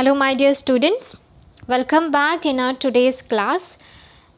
Hello my dear students, welcome back in our today's class.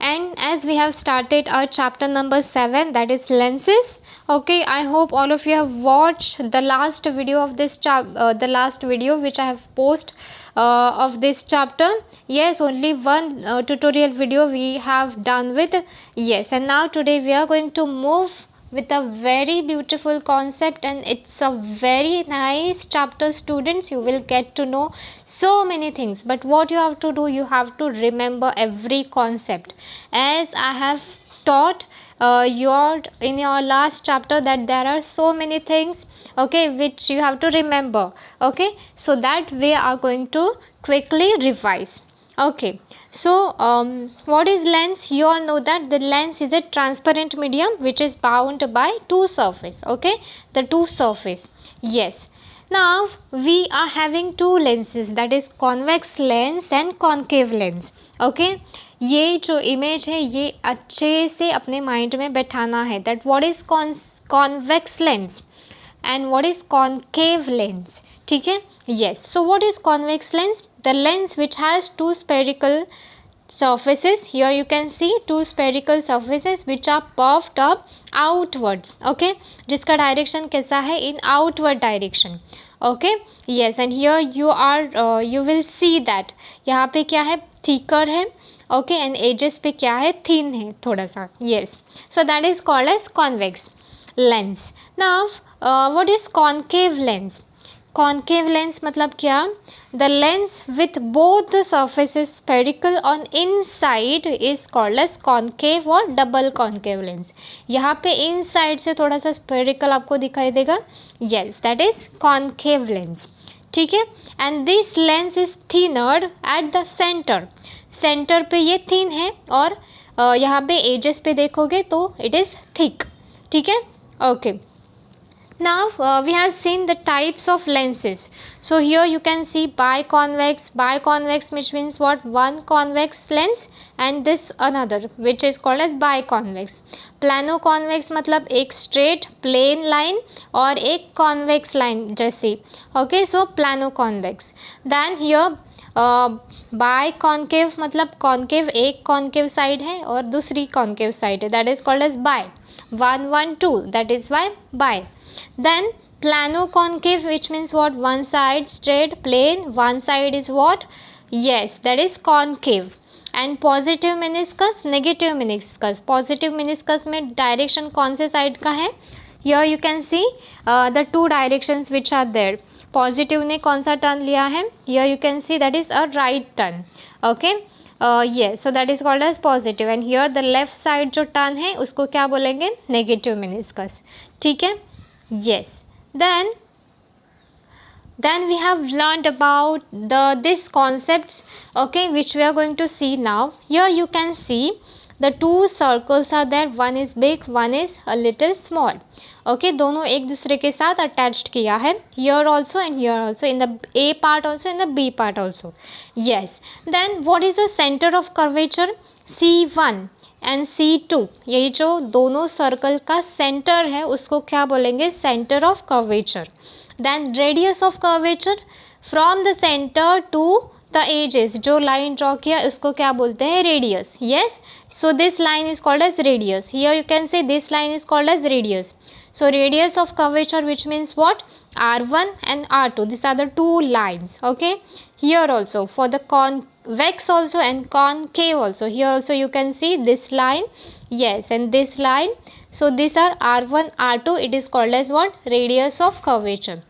And as we have started our chapter number 7, that is lenses. Okay, I hope all of you have watched the last video of this the last video which I have posted of this chapter. Yes, only one tutorial video we have done with. Yes, and now today we are going to move with a very beautiful concept, and it's a very nice chapter. Students, you will get to know so many things, but what you have to do, you have to remember every concept, as I have taught in your last chapter that there are so many things, okay, which you have to remember. Okay, so that we are going to quickly revise. Okay, so what is lens? You all know that the lens is a transparent medium which is bound by two surface. Okay, the two surface. Yes, now we are having two lenses, that is convex lens and concave lens. Okay, ये जो image है ये अच्छे से अपने mind में बैठाना है, that what is convex lens and what is concave lens. ठीक है, yes. So what is convex lens? The lens which has two spherical surfaces. Here you can see two spherical surfaces which are puffed up outwards. Okay, जिसका direction कैसा है? In outward direction. Okay, yes. And here you will see that यहाँ पे क्या है? Thicker है. Okay, and edges पे क्या है? Thin है थोड़ा सा. Yes. So that is called as convex lens. Now what is concave lens? Concave lens मतलब क्या? The lens with both the surfaces spherical on inside is called as concave or double concave lens. यहाँ पे inside से थोड़ा सा spherical आपको दिखाई देगा. Yes, that is concave lens. ठीक है, and this lens is thinner at the center. Center पे ये thin है और यहाँ पे edges पे देखोगे तो it is thick. ठीक है, okay. Now we have seen the types of lenses. So here you can see biconvex. Biconvex which means what? One convex lens and this another which is called as biconvex. Planoconvex मतलब एक straight plain line और एक convex line जैसी. Okay, so planoconvex. Then here biconcave मतलब concave एक concave side है और दूसरी concave side है, that is called as bi. 1 1 2, that is why bi. Then planoconcave which means what? One side straight plain, one side is what? Yes, that is concave. And positive meniscus, negative meniscus. Positive meniscus में direction कौन से side का है? Here you can see the two directions which are there. Positive ने कौन सा turn लिया है? Here you can see that is a right turn. Okay. Yes, so that is called as positive, and here the left side जो turn है उसको क्या बोलेंगे? Negative meniscus. ठीक है, yes. Then we have learned about this concepts, okay, which we are going to see now. Here you can see the two circles are there, one is big, one is a little small. Okay, दोनों एक दूसरे के साथ attached किया है, here also and here also, in the A part also, in the B part also. Yes. Then what is the center of curvature? C1 and C2, यही जो दोनों सर्कल का सेंटर है उसको क्या बोलेंगे? Centre of curvature. Then radius of curvature from the center to the edges, जो line draw किया उसको क्या बोलते हैं? Radius. Yes, so this line is called as radius. Here you can say this line is called as radius. So radius of curvature which means what? R1 and R2, these are the two lines. Okay, here also for the convex also and concave also, here also you can see this line. Yes, and this line. So these are R1 R2, it is called as what? Radius of curvature.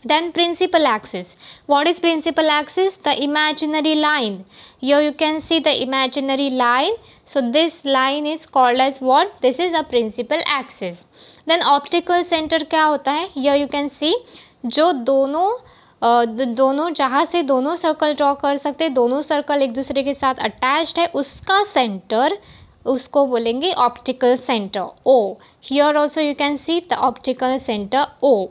Then principal axis. What is principal axis? The imaginary line. Here you can see the imaginary line. So this line is called as what? This is a principal axis. Then optical center क्या होता है? Here you can see जो दोनों जहाँ से दोनों circle draw कर सकते हैं, दोनों सर्कल एक दूसरे के साथ अटैच्ड है, उसका सेंटर उसको बोलेंगे optical centre O. Here also you can see the optical center O.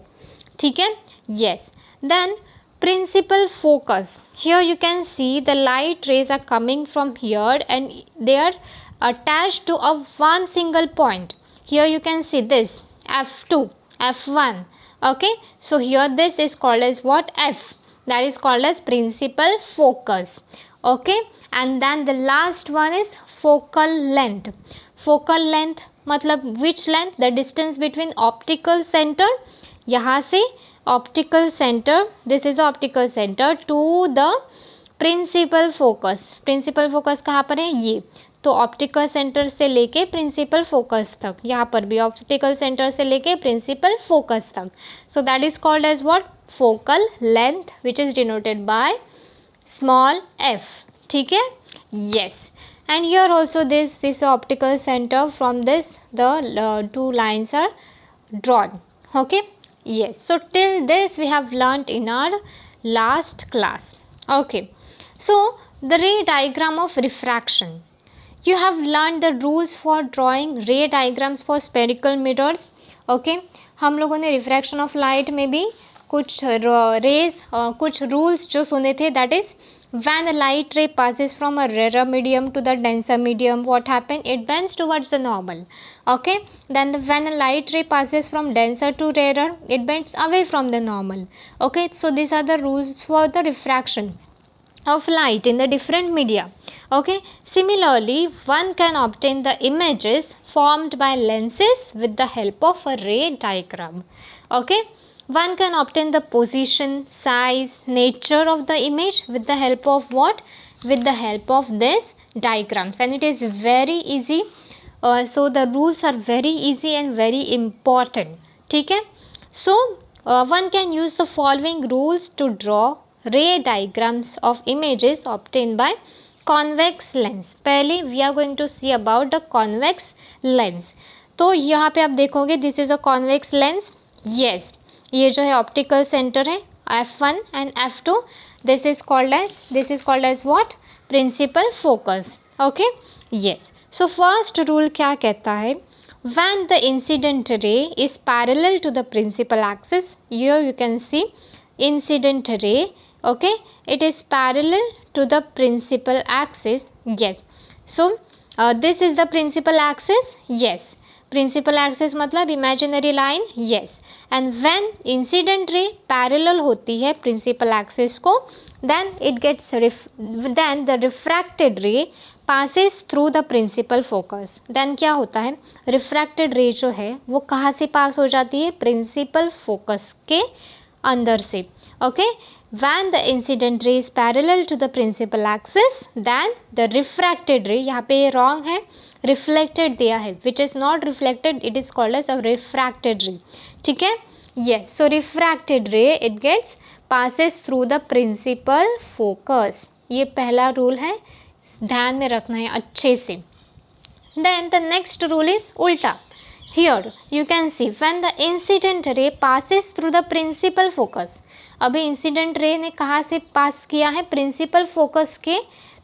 ठीक है, yes. Then principal focus. Here you can see the light rays are coming from here and they are attached to a one single point. Here you can see this F2, F1. Okay, so here this is called as what? F. that is called as principal focus. Okay, and then the last one is focal length. Focal length मतलब which length? The distance between optical center, यहाँ से optical center, this is the optical center, to the principal focus. Principal focus कहाँ पर है? ये तो optical centre से लेके प्रिंसिपल फोकस तक, यहाँ पर भी ऑप्टिकल सेंटर से लेके प्रिंसिपल फोकस तक. So that is called as what? Focal length, which is denoted by small F. ठीक है, yes. And here also this optical centre from this the two lines are drawn. Okay, yes, so till this we have learnt in our last class. Okay, so the ray diagram of refraction, you have learned the rules for drawing ray diagrams for spherical mirrors. Okay, हम लोगों ने refraction of light में भी कुछ raise कुछ rules जो सुने थे. That is when the light ray passes from a rarer medium to the denser medium, what happen? It bends towards the normal. Okay, then when a light ray passes from denser to rarer, it bends away from the normal. Okay, so these are the rules for the refraction of light in the different media. Okay, similarly one can obtain the images formed by lenses with the help of a ray diagram. Okay, one can obtain the position, size, nature of the image with the help of what? With the help of this diagrams, and it is very easy. So the rules are very easy and very important. ठीक है, so one can use the following rules to draw ray diagrams of images obtained by convex lens. पहले we are going to see about the convex lens. तो यहाँ पे आप देखोगे this is a convex lens. Yes, ये जो है optical centre है F1 and F2. This is called as what? Principal focus. Okay, yes. So first rule क्या कहता है? When the incident ray is parallel to the principal axis, here you can see incident ray. Okay, it is parallel to the principal axis. Yes, so this is the principal axis. Yes, principal axis मतलब imaginary line. Yes, and when incident ray parallel होती है principal axis को, then it gets then the refracted ray passes through the principal focus. Then क्या होता है? Refracted रे जो है वो कहाँ से पास हो जाती है? प्रिंसिपल फोकस के अंदर से. Okay, when the incident ray is parallel to the principal axis, then the refracted ray, यहाँ पे रॉन्ग है, रिफ्लेक्टेड दिया है, which is not reflected, it is called as a refracted ray. ठीक है, yes. So refracted ray it gets passes through the principal focus. ये पहला rule है, ध्यान में रखना है अच्छे से. Then the next rule is उल्टा. Here you can see when the incident ray passes through the principal focus. अभी इंसिडेंट रे ने कहाँ से पास किया है? प्रिंसिपल फोकस के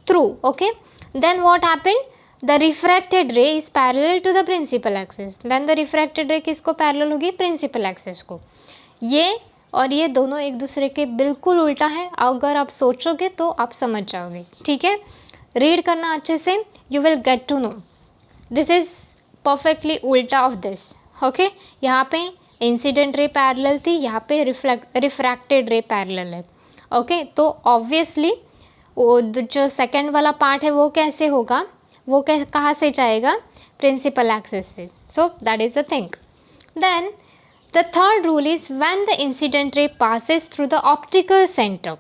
through. Okay, then what happened? The refracted ray is parallel to the principal axis. Then the refracted ray किसको parallel होगी? Principal axis को. ये और ये दोनों एक दूसरे के बिल्कुल उल्टा है. अगर आप सोचोगे तो आप समझ जाओगे. ठीक है, रीड करना अच्छे से, you will get to know. This is perfectly उल्टा ऑफ दिस. ओके, यहाँ पे इंसिडेंट रे पैरेलल थी, यहाँ पे रिफ्रैक्टेड रे पैरेलल है. ओके, तो ऑब्वियसली जो सेकेंड वाला पार्ट है वो कैसे होगा? वो कहाँ से जाएगा? प्रिंसिपल एक्सिस से. So that is the thing. Then the third rule is when the incident ray passes through the optical centre.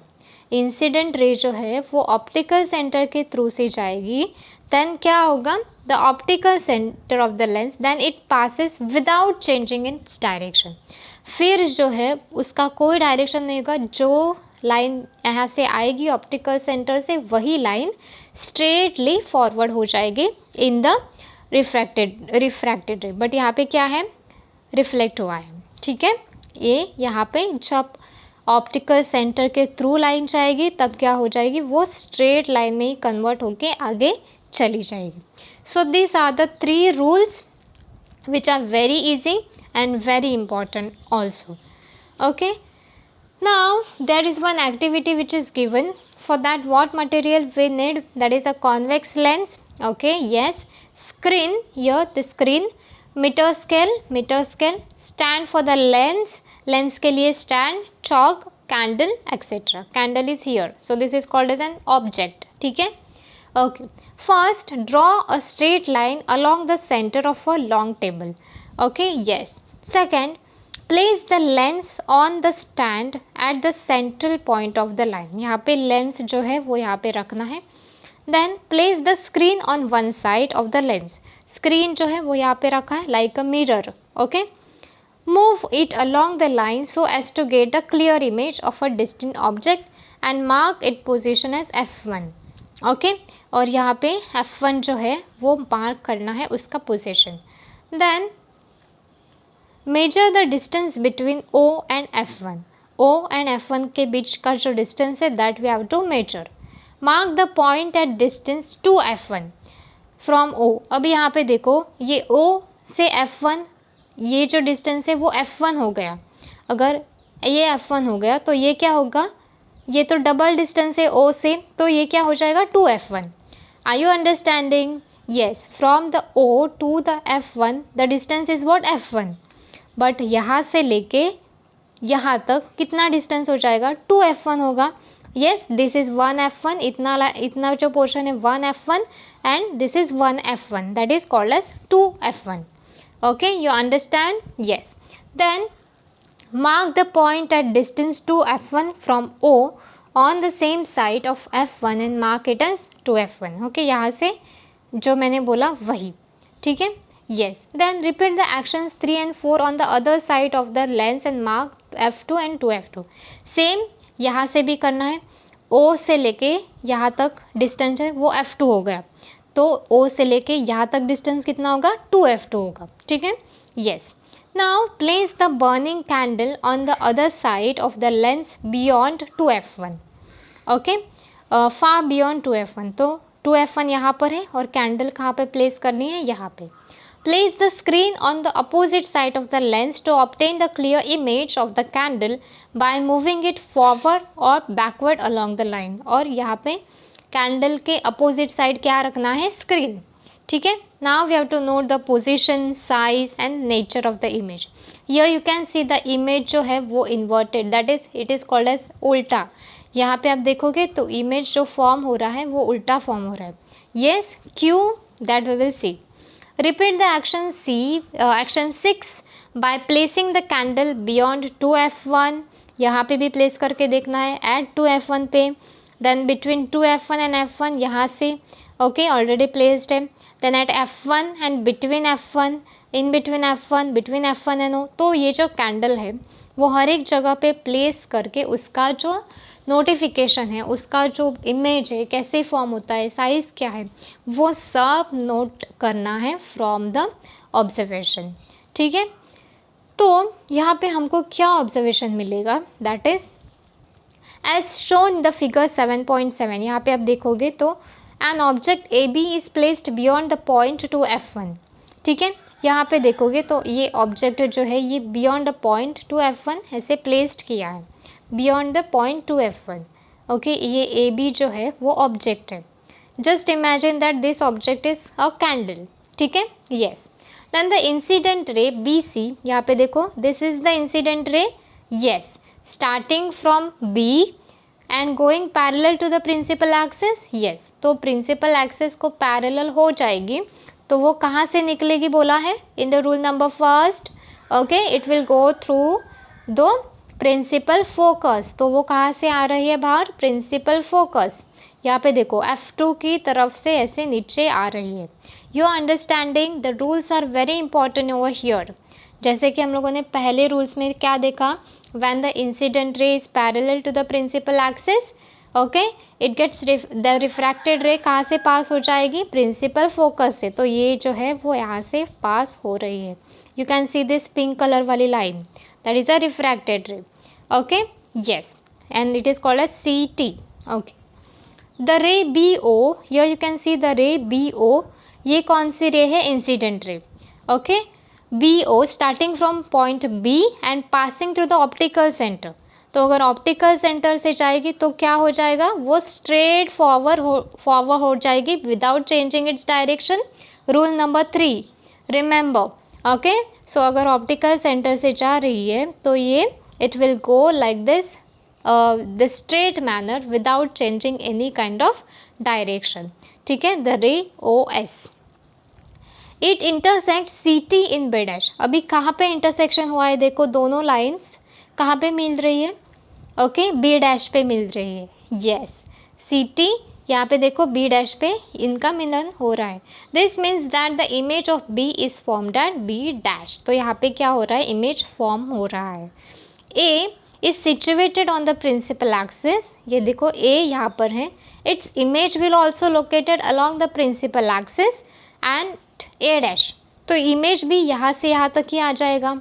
Incident ray जो है वो ऑप्टिकल सेंटर के थ्रू से जाएगी. देन क्या होगा? The optical centre of the lens, then it passes without changing its direction. फिर जो है उसका कोई डायरेक्शन नहीं होगा. जो लाइन यहाँ से आएगी ऑप्टिकल सेंटर से, वही लाइन स्ट्रेटली फॉरवर्ड हो जाएगी इन द रिफ्रैक्टेड रे. बट यहाँ पे क्या है? रिफ्लेक्ट हुआ है. ठीक है, ये यहाँ पे जब ऑप्टिकल सेंटर के थ्रू लाइन जाएगी तब क्या हो जाएगी? वो स्ट्रेट लाइन में ही कन्वर्ट होके आगे चली जाएगी. So this are the 3 rules which are very easy and very important also. Okay, now there is one activity which is given. For that, what material we need? That is a convex lens. Okay, yes, screen, here the screen, meter scale, stand for the lens, lens के लिए stand, chalk candle etc. Candle is here, so this is called as an object. ठीक है, okay. First, draw a straight line along the center of a long table. Okay, yes. Second, place the lens on the stand at the central point of the line. यहाँ पे lens जो है वो यहाँ पे रखना है. Then place the screen on one side of the lens. Screen जो है वो यहाँ पे रखा है like a mirror. Okay. Move it along the line so as to get a clear image of a distant object and mark its position as F1. Okay और यहाँ पे F1 जो है वो मार्क करना है उसका position. Then measure the distance between O and F1. O and F1 के बीच का जो डिस्टेंस है that we have to measure. Mark the point at distance two F1 from O. अब यहाँ पे देखो ये O से F1 ये जो डिस्टेंस है वो F1 हो गया. अगर ये F1 हो गया तो ये क्या होगा, ये तो डबल डिस्टेंस है O से, तो ये क्या हो जाएगा 2F1. Are you understanding? Yes, from the O to the F1 the distance is what F1. But यहाँ से लेके यहाँ तक कितना डिस्टेंस हो जाएगा 2F1 होगा. येस, दिस इज़ 1F1, इतना जो पोर्शन है 1F1 and this is 1F1, that is called as 2F1. Okay, you understand? Yes. Then mark the point at distance to F1 from O on the same side of F1 and mark it as 2F1. Okay, यहाँ से जो मैंने बोला वही. ठीक है. Yes. Then repeat the actions 3 and 4 on the other side of the lens and mark F2 and 2F2. Same यहाँ से भी करना है. O से लेके यहाँ तक डिस्टेंस है वो F2 हो गया, तो O से लेके यहाँ तक डिस्टेंस कितना होगा 2F2 होगा. ठीक है. Yes. Now place the burning candle on the other side of the lens beyond 2F1. Okay, far beyond 2F1. तो 2F1 यहाँ पर है और कैंडल कहाँ पे प्लेस करनी है, यहाँ पे. Place the screen on the opposite side of the lens to obtain the clear image of the candle by moving it forward और बैकवर्ड अलॉन्ग द लाइन. और यहाँ पे कैंडल के अपोजिट साइड क्या रखना है, स्क्रीन. ठीक है. Now we have to note the position, size and nature of the image. Here you can see the image जो है वो inverted, that is it is called as उल्टा. यहाँ पे आप देखोगे तो इमेज जो फॉर्म हो रहा है वो उल्टा फॉर्म हो रहा है. Yes, cue that we will see. Repeat the action action 6 by placing the candle beyond 2F1. यहाँ पे भी प्लेस करके देखना है एट 2F1 पे. Then between 2F1 and F1 यहाँ से ओके ऑलरेडी प्लेस्ड है. Then at F1 and between F1, in between F1, between F1 and O. तो ये जो कैंडल है वो हर एक जगह पे प्लेस करके उसका जो नोटिफिकेशन है, उसका जो इमेज है कैसे फॉर्म होता है, साइज़ क्या है, वो सब नोट करना है फ्रॉम द ऑब्जर्वेशन. ठीक है. तो यहाँ पे हमको क्या ऑब्जर्वेशन मिलेगा, that is as shown the figure 7.7. यहाँ पे आप देखोगे तो an object AB is placed beyond the point two F1. ठीक है. यहाँ पे देखोगे तो ये ऑब्जेक्ट जो है ये beyond the point two F1 ऐसे प्लेस्ड किया है, beyond the point two F1. Okay, ये AB जो है वो ऑब्जेक्ट है. Just imagine that this object is a candle. ठीक है. Yes. Then the incident ray BC, यहाँ पे देखो this is the incident ray. Yes, starting from B and going parallel to the principal axis. Yes, तो principal axis को parallel हो जाएगी तो वो कहाँ से निकलेगी बोला है in the rule number first. Okay, it will go through the principal focus. तो वो कहाँ से आ रही है बाहर, प्रिंसिपल फोकस. यहाँ पे देखो F2 की तरफ से ऐसे नीचे आ रही है. You understanding the rules are very important over here. जैसे कि हम लोगों ने पहले रूल्स में क्या देखा, when the incident ray is parallel to the principal axis, okay, it gets the refracted ray कहाँ से पास हो जाएगी, प्रिंसिपल फोकस से. तो ये जो है वो यहाँ से पास हो रही है. You can see this pink colour वाली line, that is a refracted ray. Okay, yes, and it is called as CT. Okay, the ray BO, here you can see the ray BO. ये कौन सी ray है, incident ray. Okay, BO starting from point B and passing through the optical centre. तो अगर optical centre से जाएगी तो क्या हो जाएगा, वो स्ट्रेट फॉरवर्ड हो जाएगी without changing its direction. Rule number 3 remember. Okay, so अगर ऑप्टिकल सेंटर से जा रही है तो ये it will go like this the straight manner without changing any kind of direction. ठीक है, the ray OS. It intersect CT in B dash. अभी कहाँ पे इंटरसेक्शन हुआ है, देखो दोनों लाइन्स कहाँ पे मिल रही है, ओके B डैश पे मिल रही है. यस, CT यहाँ पे देखो B डैश पे इनका मिलन हो रहा है. This means that the image of B is formed at B dash. तो यहाँ पे क्या हो रहा है, इमेज फॉर्म हो रहा है. A is situated on the principal axis. ये देखो A यहाँ पर है. Its image will also located along the principal axis and A dash. तो इमेज भी यहाँ से यहाँ तक ही आ जाएगा.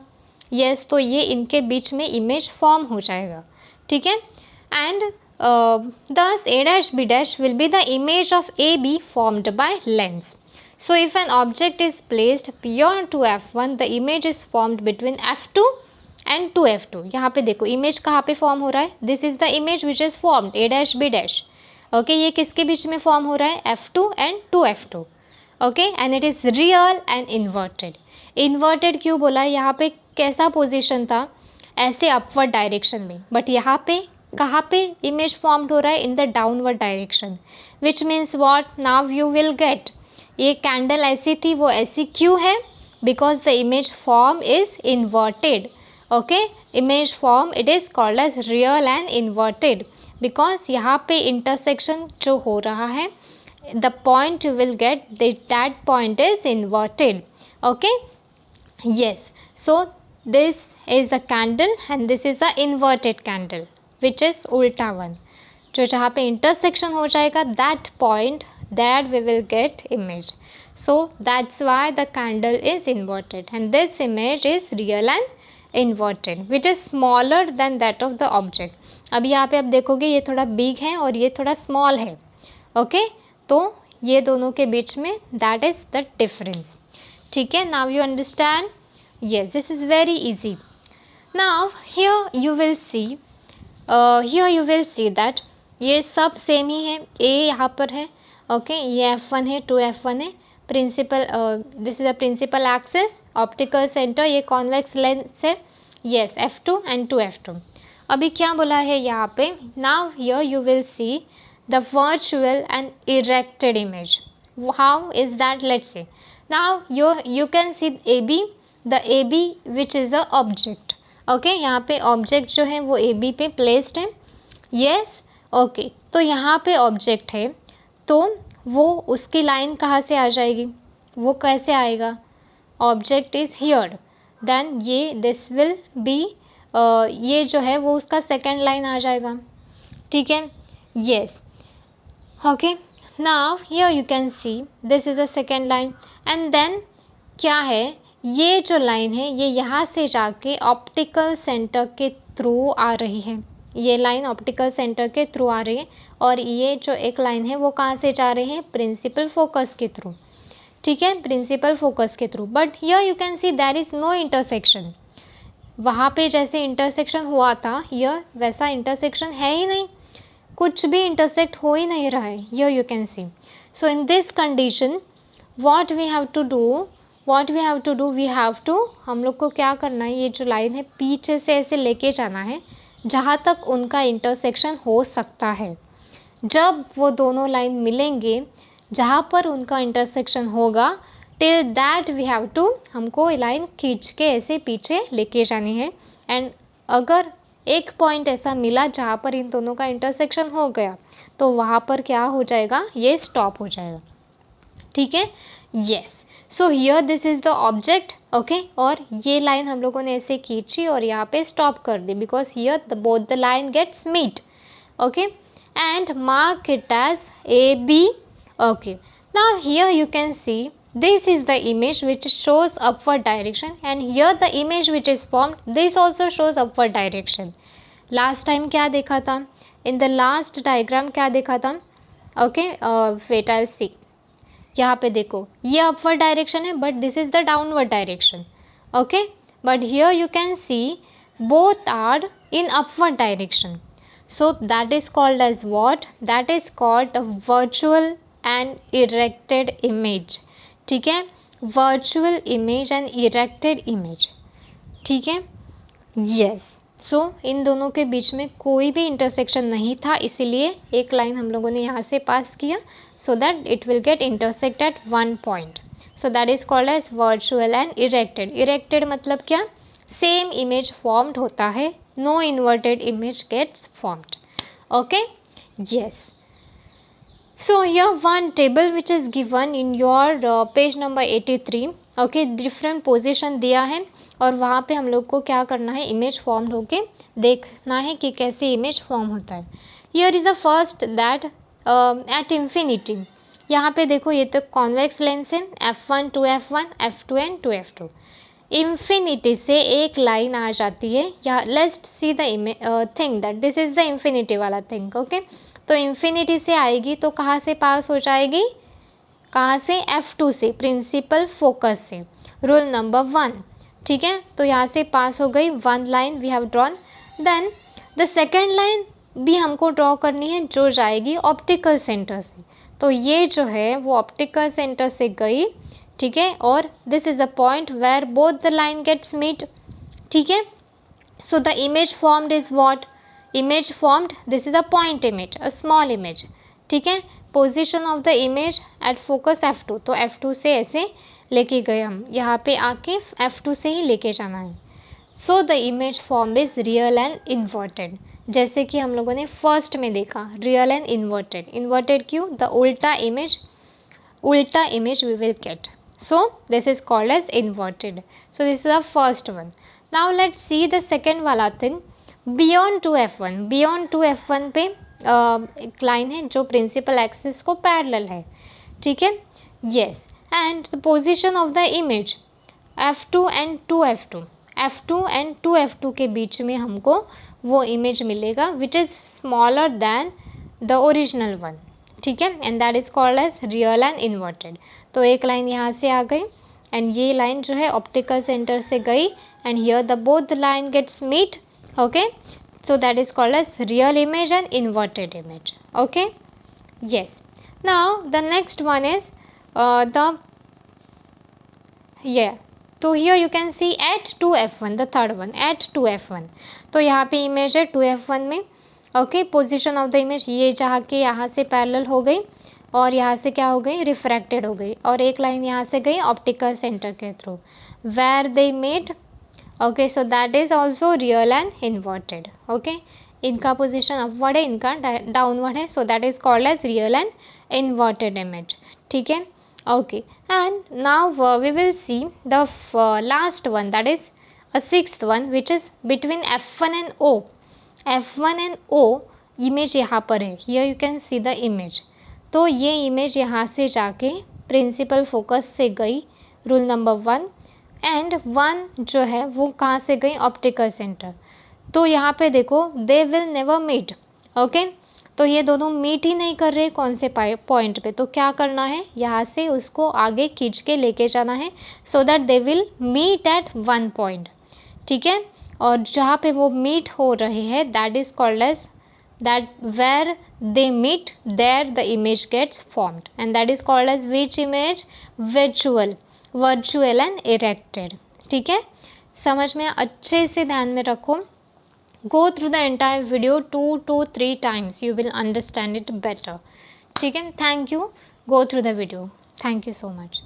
यस, तो ये इनके बीच में इमेज फॉर्म हो जाएगा. ठीक है, and thus A dash B dash will be the image of AB formed by lens. So if an object is placed beyond to F1, the image is formed between F2 and 2F2. यहाँ पे देखो image कहाँ पे form हो रहा है, this is the image which is formed A dash B dash. Okay, ये किसके बीच में फॉर्म हो रहा है, F2 and 2F2. Okay, and it is real and inverted. Inverted क्यों बोला, यहाँ पे कैसा पोजिशन था, ऐसे अपवर्ड डायरेक्शन में, बट यहाँ पे कहाँ पे इमेज फॉर्म्ड हो रहा है, in the downward direction. Which means what, now you will get, ये कैंडल ऐसी थी वो ऐसी क्यों है, because the image form is inverted. Okay, image form it is called as real and inverted, because यहाँ पे इंटरसेक्शन जो हो रहा है, the point you will get that point is inverted. Okay, yes, so this is a candle and this is a inverted candle which is उल्टा one. जो जहाँ पे intersection हो जाएगा, that point that we will get image. So that's why the candle is inverted and this image is real and inverted which is smaller than that of the object. अब यहाँ पे आप देखोगे ये थोड़ा big है और ये थोड़ा small है. okay? तो ये दोनों के बीच में that is the difference. ठीक है, now you understand. Yes, this is very easy. Now here you will see that ये सब सेम ही है. A यहाँ पर है, ओके ये F1 है, 2F1 है. Principal, this is a principal axis, optical centre, ये कॉन्वेक्स लेंस है. Yes, F2 and 2F2. अभी क्या बोला है यहाँ पे, now here you will see the virtual and erected image. How is that, let's say. Now you can see AB, the AB which is a object. okay, यहाँ पे object जो है वो AB पे placed है. yes, okay, तो यहाँ पे object है तो वो उसकी लाइन कहाँ से आ जाएगी, वो कैसे आएगा, object is here, then ये this will be ये जो है वो उसका सेकेंड लाइन आ जाएगा. ठीक है, yes, okay. Now here you can see this is a second line and then क्या है, ये जो लाइन है ये यहाँ से जाके ऑप्टिकल सेंटर के थ्रू आ रही है. ये लाइन ऑप्टिकल सेंटर के थ्रू आ रही है और ये जो एक लाइन है वो कहाँ से जा रही है, प्रिंसिपल फोकस के थ्रू. ठीक है, प्रिंसिपल फोकस के through. But here you can see there is no intersection. वहाँ पे जैसे इंटरसेक्शन हुआ था हियर वैसा इंटरसेक्शन है ही नहीं, कुछ भी इंटरसेक्ट हो ही नहीं रहा है. Here you can see. So in this condition what we have to do, we have to, हम लोग को क्या करना है, ये जो लाइन है पीछे से ऐसे लेके जाना है जहाँ तक उनका इंटरसेक्शन हो सकता है. जब वो दोनों लाइन मिलेंगे जहाँ पर उनका इंटरसेक्शन होगा, till that we have to, हमको लाइन खींच के ऐसे पीछे लेके जानी है. एंड अगर एक पॉइंट ऐसा मिला जहाँ पर इन दोनों का इंटरसेक्शन हो गया तो वहाँ पर क्या हो जाएगा, ये स्टॉप हो जाएगा. ठीक है, yes. So here this is the object. Okay, और ये लाइन हम लोगों ने ऐसे खींची और यहाँ पे स्टॉप कर दी because here both the line gets meet. Okay, and mark it as AB. Okay, now here you can see this is the image which shows upward direction and here the image which is formed, this also shows upward direction. last time क्या देखा था, in the last diagram क्या देखा था, okay, wait I'll see. यहाँ पे देखो ये upward direction है but this is the downward direction. okay, but here you can see both are in upward direction. so that is called as what, that is called a virtual and erected image. ठीक है, virtual image and erected image. ठीक है, yes. सो इन दोनों के बीच में कोई भी इंटरसेक्शन नहीं था, इसीलिए एक लाइन हम लोगों ने यहाँ से पास किया so that it will get intersect at one point. So that is called as virtual and erected. Erected मतलब क्या? सेम इमेज फॉर्म्ड होता है, no inverted image gets formed. Okay, yes. So here one table which is given in your page number 83. Okay, different position दिया है और वहाँ पे हम लोग को क्या करना है, इमेज फॉर्म होके देखना है कि कैसे इमेज फॉर्म होता है. Here is the first that at infinity. यहाँ पे देखो ये तो कॉन्वेक्स लेंस है, F1 to F1, F2 and two F2. Infinity से एक लाइन आ जाती है, या let's see the thing that this is the infinity वाला थिंग. ओके, तो इन्फिनिटी से आएगी तो कहाँ से पास हो जाएगी, कहाँ से? F2 से, प्रिंसिपल फोकस से, रूल नंबर 1. ठीक है, तो यहाँ से पास हो गई one line we have drawn. Then the second line भी हमको ड्रॉ करनी है जो जाएगी ऑप्टिकल सेंटर से. तो ये जो है वो ऑप्टिकल सेंटर से गई. ठीक है, और this is the point where both the line gets meet. ठीक है, so the image formed is what? Image formed, this is a point image, a small image. ठीक है, position of the image at focus F2. तो F2 से ऐसे लेके गए हम, यहाँ पे आके F2 से ही लेके जाना है. So the image form is real and inverted. जैसे कि हम लोगों ने फर्स्ट में देखा, रियल एंड इन्वर्टेड. इन्वर्टेड क्यों? द उल्टा image we will get. So this is called as inverted. So this is the first one. Now let's see the second वाला thing, beyond to F1. Beyond to F1 पे एक line है जो principal axis को parallel है. ठीक है, yes. And the position of the image F2 and two F2. F2 and two F2 के बीच में हमको वो इमेज मिलेगा which is smaller than the original one. ठीक है, and that is called as real and inverted. तो एक लाइन यहाँ से आ गई एंड ये लाइन जो है ऑप्टिकल सेंटर से गई and here the both the line gets meet. Okay, so that is called as real image and inverted image. Okay, yes. Now the next one is तो here you can see at 2F1, the third one at 2F1. तो यहाँ पे image है 2F1 में. Okay, position of the image ये जाके यहाँ से पैरेलल हो गई और यहाँ से क्या हो गई, रिफ्रैक्टेड हो गई, और एक लाइन यहाँ से गई ऑप्टिकल सेंटर के through where they made. Okay, so that is also real and inverted. Okay, इनका पोजिशन अपवर्ड है, इनका डाउनवर्ड है, so that is called as real and inverted image. ठीक है, okay. And now we will see the last one, that is a sixth one which is between F1 and O. F1 and O image यहाँ पर है, here you can see the image. तो ये image यहाँ से जाके principal focus से गई, रूल नंबर 1. एंड 1 जो है वो कहाँ से गई, ऑप्टिकल सेंटर. तो यहाँ पे देखो they will never meet. Okay, तो ये दोनों मीट ही नहीं कर रहे कौन से पॉइंट पे. तो क्या करना है, यहाँ से उसको आगे खींच के लेके जाना है so that they will meet at one point. ठीक है, और जहाँ पे वो मीट हो रहे हैं that is called as that where they meet there the image gets formed and that is called as which image, virtual and erected. ठीक है, समझ में अच्छे से ध्यान में रखो. go through the entire video 2 to 3 times, you will understand it better. ठीक है, thank you, go through the video. Thank you so much.